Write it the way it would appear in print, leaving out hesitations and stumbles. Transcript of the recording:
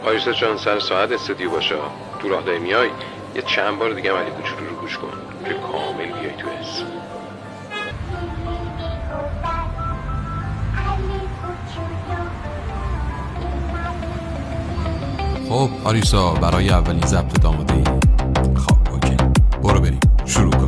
آیسا جان سر ساعت استودیو باشه. تو راه داری میای یه چند بار دیگه علی کوچولو رو گوش کن که کامل بیای تو حس. خب آریسا برای اولین ضبط آماده ای؟ خب اوکی برو بریم شروع کن.